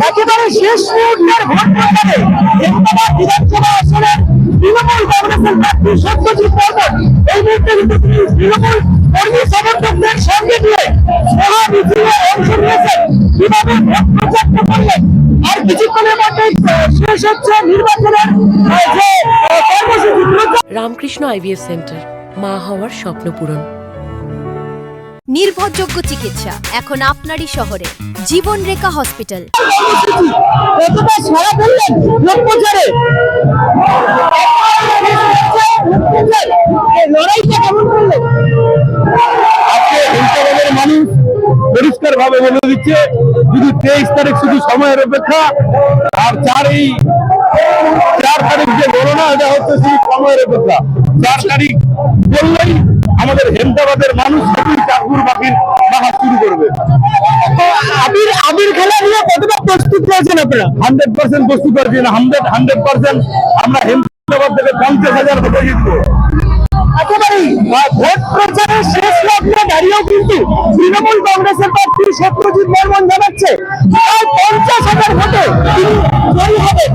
একেবারে শেষ মুহূর্তের ভোট প্রচারে হেমতাবাদ বিধানসভা আসনের তৃণমূল কংগ্রেসের প্রার্থী সত্যজিৎ বর্মন এই মুহূর্তে কিন্তু তিনি তৃণমূল কর্মী সমর্থকদের সঙ্গে নিয়ে সভা মিছিলে অংশ নিয়েছেন। কিভাবে ভোট প্রচারটা করলেন আর কিছুক্ষণের মধ্যেই শেষ হচ্ছে নির্বাচনের যে কর্মসূচি। রামকৃষ্ণ আইভিএফ সেন্টার, মা হওয়ার স্বপ্ন পূরণ। নির্ভরযোগ্য চিকিৎসা এখন আপনারই শহরে, জীবন রেখা হসপিটাল। কতটা সাড়া ফেললেন ভোট প্রচারে? লড়াইটা কেমন করলেন? আজকে হেমতাবাদের মানুষ পরিষ্কার ভাবে বলে দিচ্ছে শুধু 23 তারিখ শুধু সময়ের অপেক্ষা, আর 4 তারিখ যে গণনা এটা হচ্ছে শুধু সময়ের অপেক্ষা। 4 তারিখ বললেই আমাদের হেমতাবাদের মানুষ চাকুর বাকি মাখা শুরু করবে। আবির খেলা নিয়ে কতটা প্রস্তুত রয়েছেন আপনারা? 100% প্রস্তুত আছি না, 100% আমরা হেমতাবাদ থেকে 50,000 ভোটে জিতবো। একেবারেই ভোট প্রচারের শেষ লগ্নে দাঁড়িয়েও কিন্তু তৃণমূল কংগ্রেসের প্রার্থী সত্যজিৎ বর্মন জানাচ্ছে প্রায় 50,000 ভোটে তিনি জয়ী হবেন।